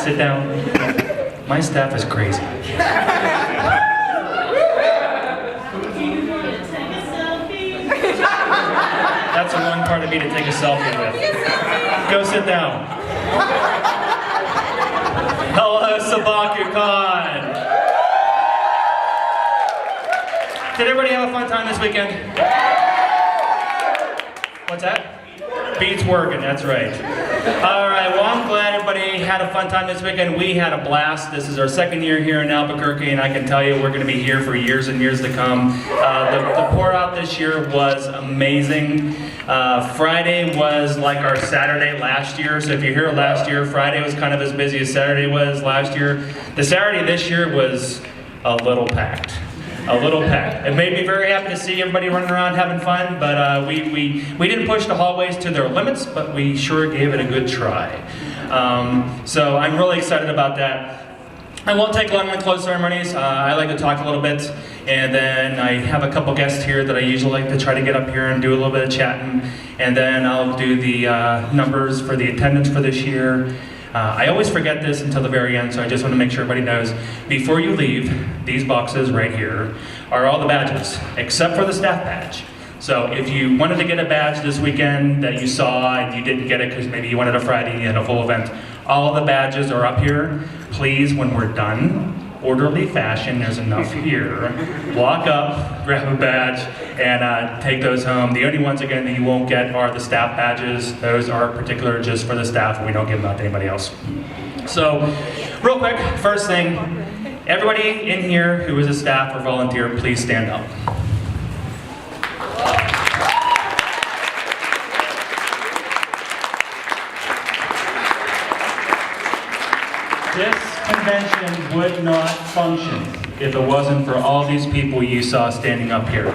sit down. My staff is crazy. That's the one part of me to take a selfie with. Go sit down. Hello, Sabaku Con. Did everybody have a fun time this weekend? What's that? Beats working, that's right. All right, well, I'm glad everybody had a fun time this weekend. We had a blast. This is our second year here in Albuquerque, and I can tell you we're going to be here for years and years to come. The pour out this year was amazing. Friday was like our Saturday last year, so if you're here last year, Friday was kind of as busy as Saturday was last year. The Saturday this year was a little packed. A little packed. It made me very happy to see everybody running around having fun, but we didn't push the hallways to their limits, but we sure gave it a good try. So I'm really excited about that. I won't take long on close ceremonies. I like to talk a little bit, and then I have a couple guests here that I usually like to try to get up here and do a little bit of chatting, and then I'll do the numbers for the attendance for this year. I always forget this until the very end, so I just want to make sure everybody knows. Before you leave, these boxes right here are all the badges, except for the staff badge. So if you wanted to get a badge this weekend that you saw and you didn't get it because maybe you wanted a Friday and a full event, all the badges are up here. Please, when we're done, orderly fashion, there's enough here. Walk up, grab a badge, and take those home. The only ones, again, that you won't get are the staff badges. Those are particular just for the staff, and we don't give them out to anybody else. So, real quick, first thing, everybody in here who is a staff or volunteer, please stand up. This convention would not function if it wasn't for all these people you saw standing up here.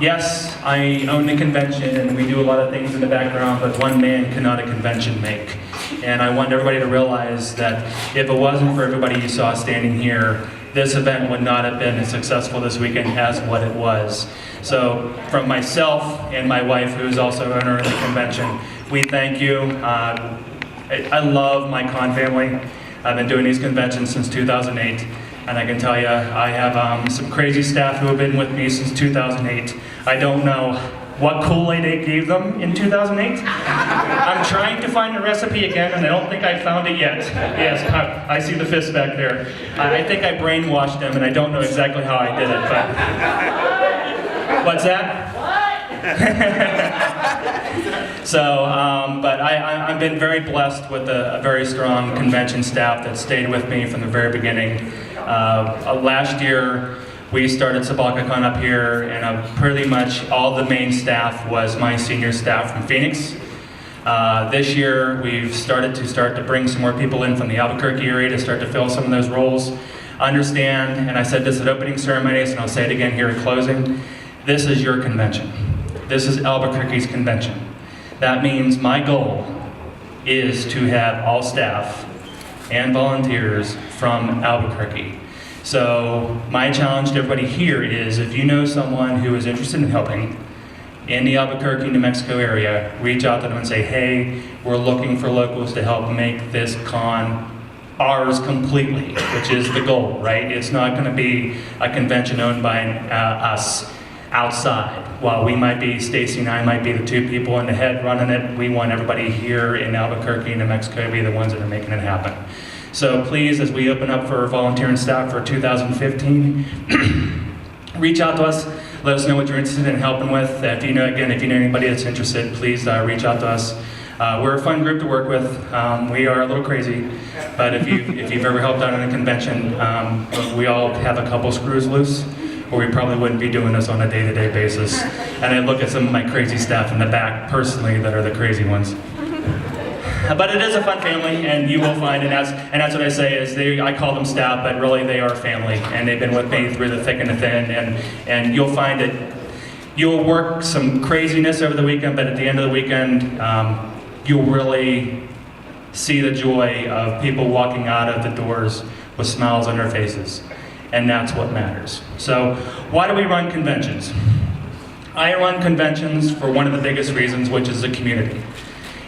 Yes, I own the convention and we do a lot of things in the background, but one man cannot a convention make. And I want everybody to realize that if it wasn't for everybody you saw standing here, this event would not have been as successful this weekend as what it was. So from myself and my wife, who is also owner of the convention, we thank you. I love my con family. I've been doing these conventions since 2008, and I can tell you, I have some crazy staff who have been with me since 2008. I don't know what Kool-Aid they gave them in 2008. I'm trying to find the recipe again, and I don't think I found it yet. Yes, I see the fist back there. I think I brainwashed them, and I don't know exactly how I did it, but... What's that? So, but I've been very blessed with a very strong convention staff that stayed with me from the very beginning. Last year, we started SabakuCon up here, and pretty much all the main staff was my senior staff from Phoenix. This year, we've started to bring some more people in from the Albuquerque area to start to fill some of those roles. Understand, and I said this at opening ceremonies, and I'll say it again here in closing, this is your convention. This is Albuquerque's convention. That means my goal is to have all staff and volunteers from Albuquerque. So my challenge to everybody here is if you know someone who is interested in helping in the Albuquerque, New Mexico area, reach out to them and say, hey, we're looking for locals to help make this con ours completely, which is the goal, right? It's not going to be a convention owned by us outside. While we might be, Stacy and I might be the two people in the head running it, we want everybody here in Albuquerque, New Mexico to be the ones that are making it happen. So please, as we open up for volunteer and staff for 2015, reach out to us, let us know what you're interested in helping with. If you know anybody that's interested, please reach out to us. We're a fun group to work with. We are a little crazy, but if you've ever helped out in a convention, we all have a couple screws loose, or we probably wouldn't be doing this on a day-to-day basis. And I look at some of my crazy staff in the back personally that are the crazy ones. But it is a fun family, and you will find, and that's what I say is I call them staff, but really they are family, and they've been with me through the thick and the thin, and you'll find that you'll work some craziness over the weekend, but at the end of the weekend, you'll really see the joy of people walking out of the doors with smiles on their faces. And that's what matters. So, why do we run conventions? I run conventions for one of the biggest reasons, which is the community.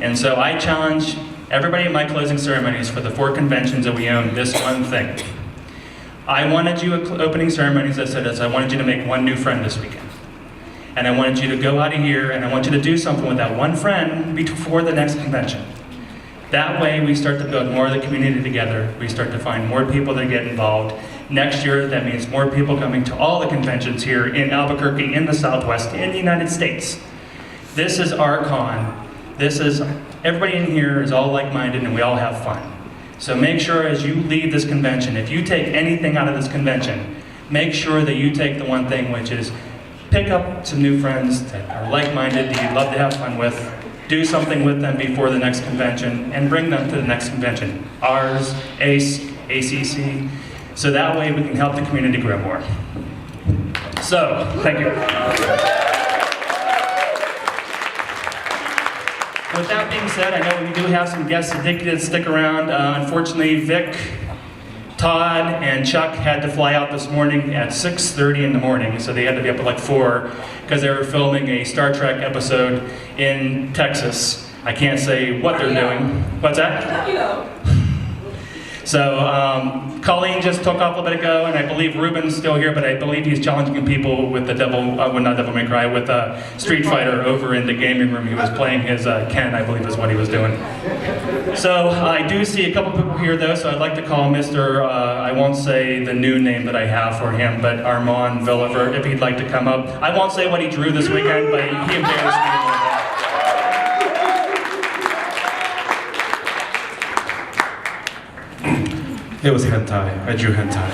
And so I challenge everybody in my closing ceremonies for the 4 conventions that we own this one thing. I wanted you at opening ceremonies, I said this, I wanted you to make 1 new friend this weekend. And I wanted you to go out of here and I want you to do something with that 1 friend before the next convention. That way we start to build more of the community together. We start to find more people that get involved. Next year, that means more people coming to all the conventions here in Albuquerque, in the Southwest, in the United States. This is our con. Everybody in here is all like-minded and we all have fun. So make sure as you leave this convention, if you take anything out of this convention, make sure that you take the one thing, which is pick up some new friends that are like-minded, that you'd love to have fun with, do something with them before the next convention, and bring them to the next convention. Ours, ACE, ACC, so that way we can help the community grow more. So, thank you. With that being said, I know we do have some guests that did stick around. Unfortunately, Vic, Todd, and Chuck had to fly out this morning at 6:30 in the morning, so they had to be up at like 4 because they were filming a Star Trek episode in Texas. I can't say what they're doing. What's that? So Colleen just took off a little bit ago, and I believe Ruben's still here, but I believe he's challenging people with the not Devil May Cry, with Street Fighter over in the gaming room. He was playing his Ken, I believe is what he was doing. So I do see a couple people here though, so I'd like to call Mr., I won't say the new name that I have for him, but Armand Villiver, if he'd like to come up. I won't say what he drew this weekend, but he embarrassed me a little bit. It was hentai. I drew hentai.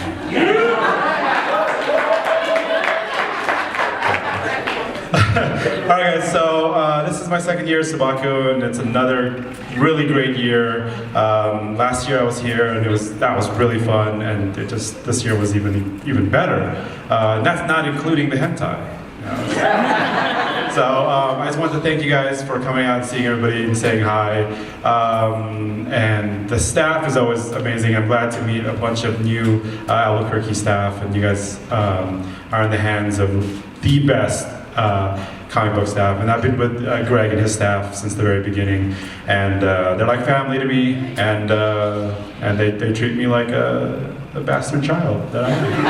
Alright guys, so this is my 2nd year at Sabaku, and it's another really great year. Last year I was here, and that was really fun, and this year was even better. That's not including the hentai. You know? So I just want to thank you guys for coming out and seeing everybody and saying hi. And the staff is always amazing. I'm glad to meet a bunch of new Albuquerque staff, and you guys are in the hands of the best comic book staff. And I've been with Greg and his staff since the very beginning, and they're like family to me, and they treat me like a bastard child that I am.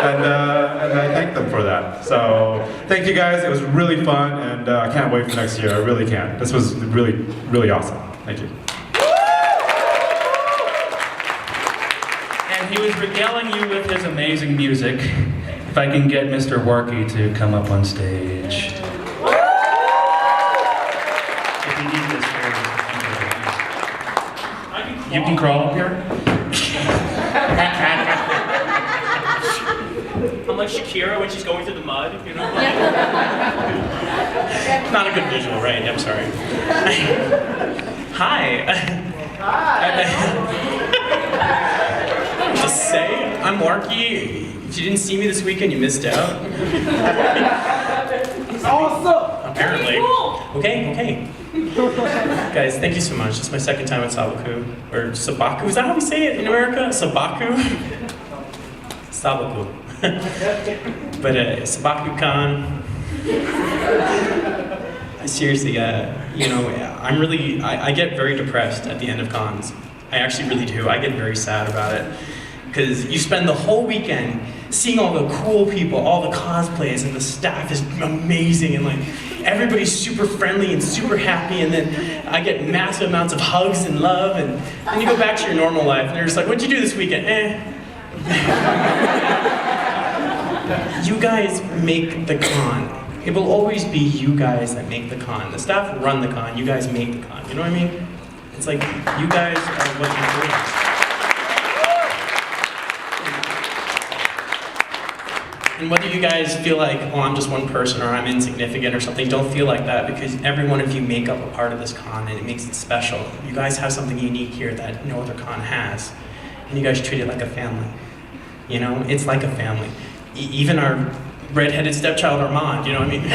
And I thank them for that. So thank you guys. It was really fun, and I can't wait for next year. I really can't. This was really, really awesome. Thank you. And he was regaling you with his amazing music. If I can get Mr. Warkey to come up on stage. If you need this, you can crawl up here. I'm like Shakira when she's going through the mud, you know? Not a good visual, right? I'm sorry. Hi. Just say, I'm Warkey. If you didn't see me this weekend, you missed out. Awesome! Apparently. Okay. Guys, thank you so much. It's my 2nd time at Sabaku. Or Sabaku, is that how we say it in America? Sabaku? Sabaku. But Sabaku-con, seriously, you know, I get very depressed at the end of cons. I actually really do. I get very sad about it. Because you spend the whole weekend seeing all the cool people, all the cosplays, and the staff is amazing, and like everybody's super friendly and super happy, and then I get massive amounts of hugs and love, and then you go back to your normal life, and they're just like, what'd you do this weekend? You guys make the con. It will always be you guys that make the con. The staff run the con, you guys make the con. You know what I mean? It's like, you guys are what you're doing. And whether you guys feel like, oh, I'm just one person or I'm insignificant or something, don't feel like that, because every one of you make up a part of this con and it makes it special. You guys have something unique here that no other con has. And you guys treat it like a family. You know, it's like a family. Even our red-headed stepchild Armand, you know what I mean?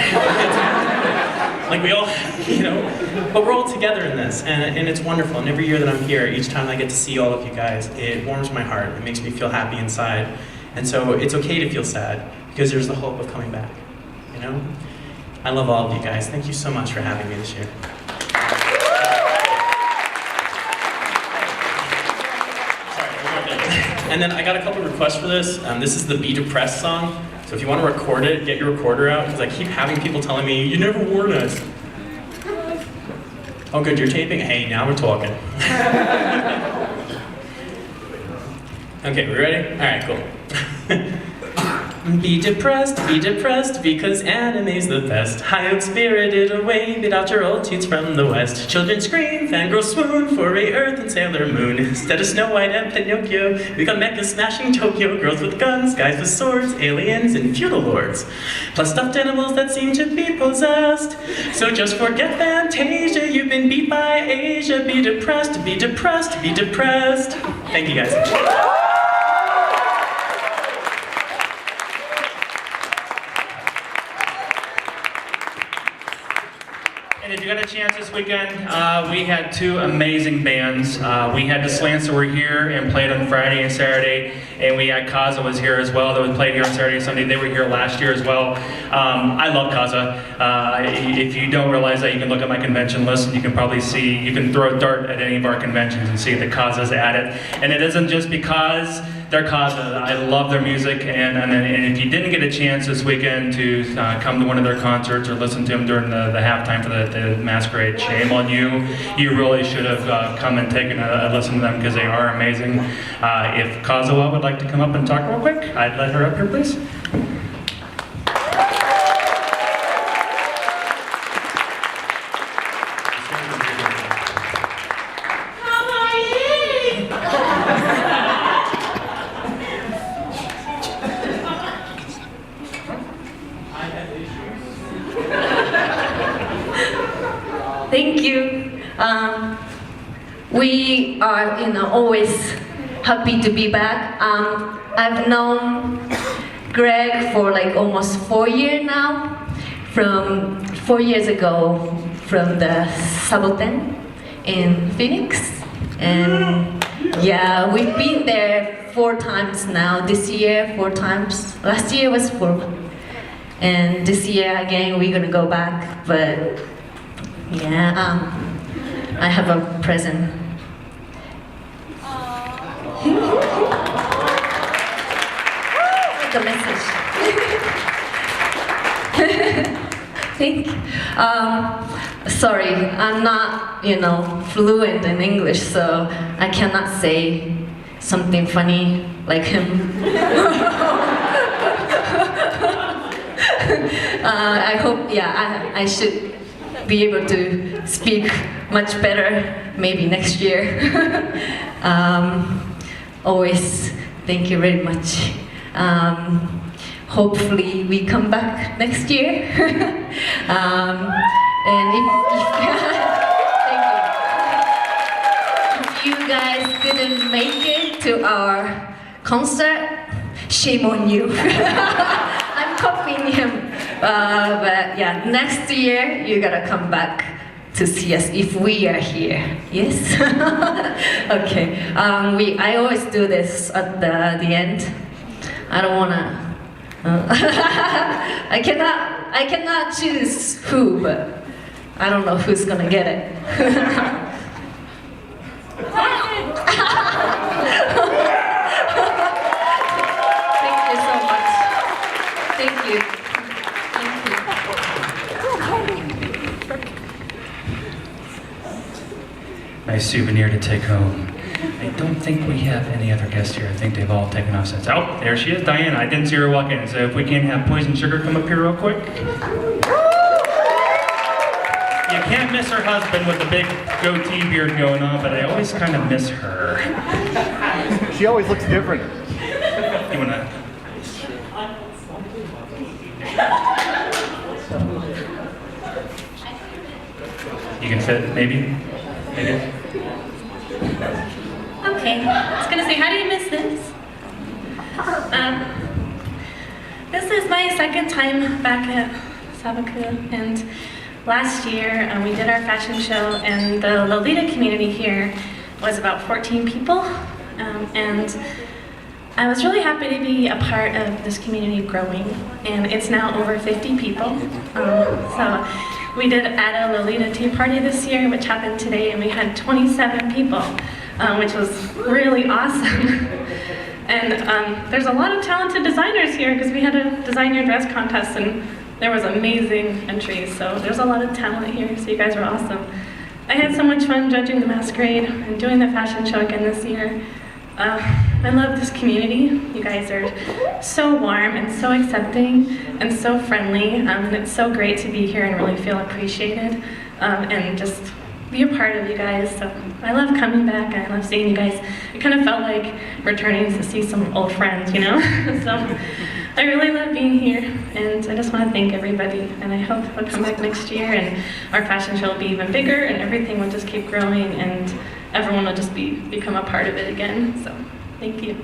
Like we all, you know, but we're all together in this, and it's wonderful. And every year that I'm here, each time I get to see all of you guys, it warms my heart. It makes me feel happy inside. And so it's okay to feel sad, because there's the hope of coming back, you know? I love all of you guys. Thank you so much for having me this year. And then I got a couple requests for this. This is the Be Depressed song. So if you want to record it, get your recorder out, because I keep having people telling me, you never warn us. Oh good, you're taping? Hey, now we're talking. Okay, we ready? All right, cool. Be depressed, because anime's the best. High out spirited away, beat out your old toots from the west. Children scream, fangirls swoon for a Earth and Sailor Moon. Instead of Snow White and Pinocchio, we got mecha smashing Tokyo. Girls with guns, guys with swords, aliens, and feudal lords. Plus stuffed animals that seem to be possessed. So just forget Fantasia, you've been beat by Asia. Be depressed. Thank you guys. And if you got a chance this weekend, we had two amazing bands. We had the Slants that were here and played on Friday and Saturday, and we had Kaza was here as well, that was played here on Saturday and Sunday. They were here last year as well. I love Kaza. If you don't realize that, you can look at my convention list and you can probably see, you can throw a dart at any of our conventions and see that Kaza's at it. And it isn't just because they're Kaza. I love their music, and if you didn't get a chance this weekend to come to one of their concerts or listen to them during the halftime for the Masquerade, shame on you. You really should have come and taken a listen to them because they are amazing. If Kazuha would like to come up and talk real quick, I'd let her up here, please. Thank you. We are, always happy to be back. I've known Greg for like almost 4 years now. From 4 years ago, from the Saboten in Phoenix, and yeah, we've been there 4 times now. This year, 4 times. Last year was 4, and this year again we're gonna go back, but. Yeah, I have a present. The message. Thank you. Sorry, I'm not, fluent in English, so I cannot say something funny like him. I hope, I should be able to speak much better maybe next year. Always thank you very much. Hopefully we come back next year. And if you guys didn't make it to our concert, shame on you. I'm copying him. But yeah, next year you gotta come back to see us if we are here. Yes? Okay. I always do this at the end. I don't wanna. I cannot choose who, but I don't know who's gonna get it. Thank you so much. Thank you. Nice souvenir to take home. I don't think we have any other guests here. I think they've all taken off since. Oh, there she is, Diana. I didn't see her walk in, so if we can have Poison Sugar come up here real quick. You can't miss her husband with the big goatee beard going on, but I always kind of miss her. She always looks different. You wanna? You can fit, maybe? Maybe? Okay, I was gonna say, how do you miss this? This is my second time back at Sabaku, and last year we did our fashion show, and the Lolita community here was about 14 people, and I was really happy to be a part of this community growing, and it's now over 50 people. So we did add a Lolita tea party this year, which happened today, and we had 27 people, which was really awesome. And there's a lot of talented designers here because we had a design your dress contest and there was amazing entries. So there's a lot of talent here, so you guys were awesome. I had so much fun judging the masquerade and doing the fashion show again this year. I love this community. You guys are so warm and so accepting and so friendly. And it's so great to be here and really feel appreciated and just be a part of you guys. So I love coming back and I love seeing you guys. It kind of felt like returning to see some old friends, you know? So I really love being here and I just want to thank everybody and I hope I'll come back next year and our fashion show will be even bigger and everything will just keep growing and everyone will just become a part of it again. So thank you.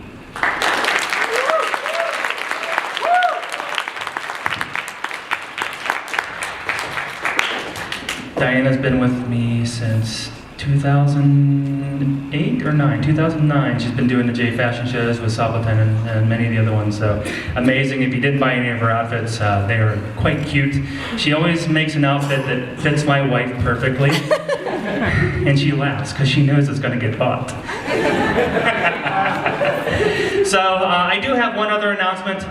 Diana's been with me since 2008 or 9? 2009. She's been doing the J fashion shows with Sabaku and many of the other ones. So amazing. If you didn't buy any of her outfits, they are quite cute. She always makes an outfit that fits my wife perfectly. And she laughs because she knows it's going to get bought. So I do have one other announcement.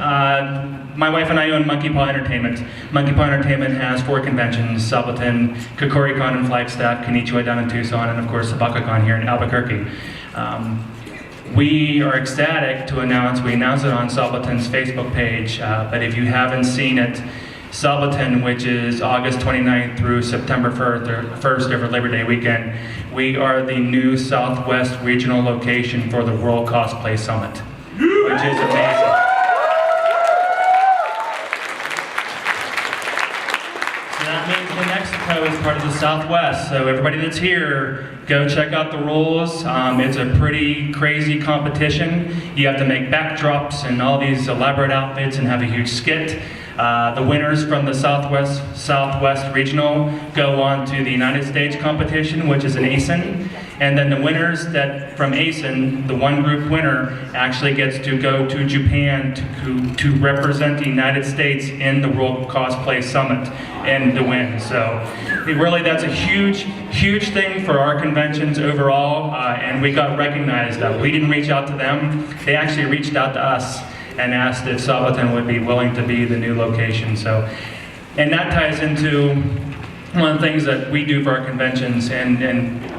My wife and I own Monkey Paw Entertainment. Monkey Paw Entertainment has 4 conventions: Sabaton, KokoriCon in Flagstaff, Konnichiwa down in Tucson, and of course SabakuCon here in Albuquerque. We are ecstatic to announce, we announced it on Sabaton's Facebook page, but if you haven't seen it, Sabaton, which is August 29th through September 1st over Labor Day weekend, we are the new Southwest regional location for the World Cosplay Summit, which is amazing. So that means New Mexico is part of the Southwest, so everybody that's here, go check out the rules. It's a pretty crazy competition. You have to make backdrops and all these elaborate outfits and have a huge skit. The winners from the Southwest Regional go on to the United States competition, which is an ASIN. And then the winners from ASIN, the one group winner, actually gets to go to Japan to represent the United States in the World Cosplay Summit and to win. So really that's a huge, huge thing for our conventions overall. And we got recognized. We didn't reach out to them. They actually reached out to us and asked if Sabaton would be willing to be the new location. So, and that ties into one of the things that we do for our conventions, and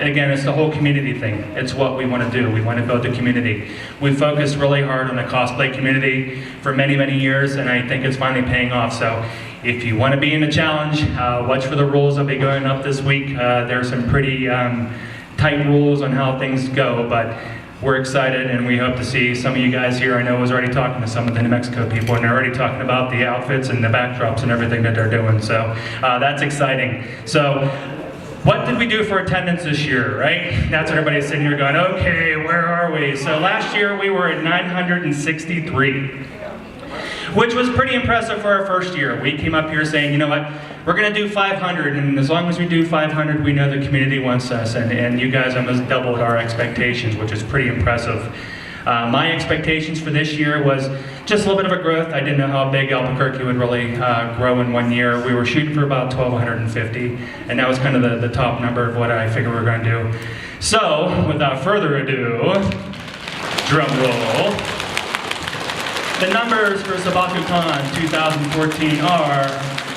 again, it's the whole community thing. It's what we want to do. We want to build the community. We focused really hard on the cosplay community for many, many years, and I think it's finally paying off. So if you want to be in the challenge, watch for the rules that will be going up this week. There are some pretty tight rules on how things go, but we're excited and we hope to see some of you guys here. I know I was already talking to some of the New Mexico people and they're already talking about the outfits and the backdrops and everything that they're doing. So that's exciting. So what did we do for attendance this year, right? That's what everybody's sitting here going, okay, where are we? So last year we were at 963, which was pretty impressive for our first year. We came up here saying, you know what, we're gonna do 500, and as long as we do 500, we know the community wants us, and you guys almost doubled our expectations, which is pretty impressive. My expectations for this year was just a little bit of a growth. I didn't know how big Albuquerque would really grow in one year. We were shooting for about 1,250, and that was kind of the top number of what I figured we were gonna do. So, without further ado, drum roll. The numbers for SabakuCon 2014 are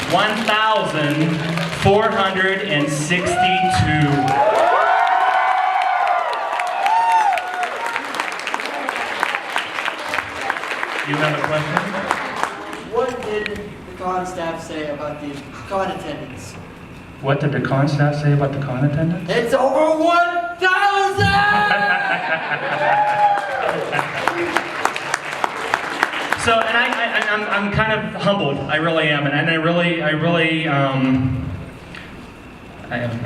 1,462. You have a question? What did the con staff say about the con attendance? What did the con staff say about the con attendance? It's over 1,000! So, and I'm kind of humbled. I really am, and I'm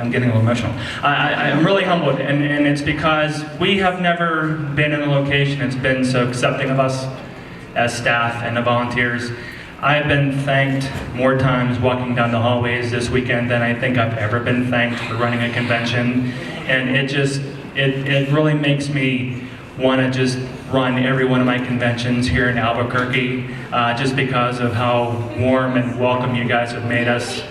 getting a little emotional. I'm really humbled, and it's because we have never been in a location that's been so accepting of us as staff and the volunteers. I've been thanked more times walking down the hallways this weekend than I think I've ever been thanked for running a convention, and it really makes me want to just run every one of my conventions here in Albuquerque, just because of how warm and welcome you guys have made us.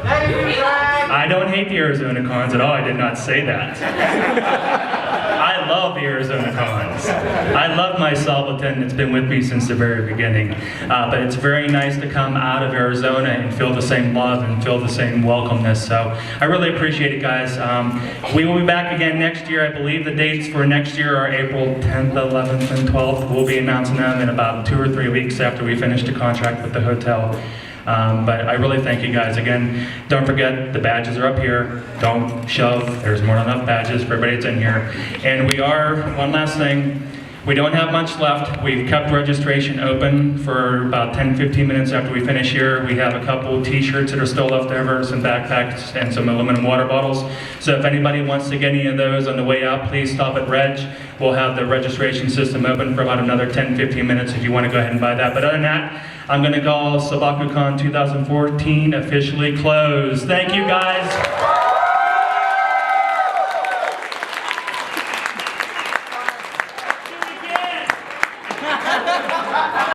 I don't hate the Arizona cons at all. I did not say that. I love the Arizona cons. I I love my Salvaton. It's been with me since the very beginning. But it's very nice to come out of Arizona and feel the same love and feel the same welcomeness. So I really appreciate it, guys. We will be back again next year. I believe the dates for next year are April 10th, 11th, and 12th. We'll be announcing them in about 2 or 3 weeks after we finish the contract with the hotel. But I really thank you guys. Again, don't forget, the badges are up here. Don't shove. There's more than enough badges for everybody that's in here. And we are, one last thing, we don't have much left. We've kept registration open for about 10-15 minutes after we finish here. We have a couple t-shirts that are still left over, some backpacks, and some aluminum water bottles. So if anybody wants to get any of those on the way out, please stop at Reg. We'll have the registration system open for about another 10-15 minutes if you want to go ahead and buy that. But other than that, I'm going to call SabakuCon 2014 officially closed. Thank you, guys.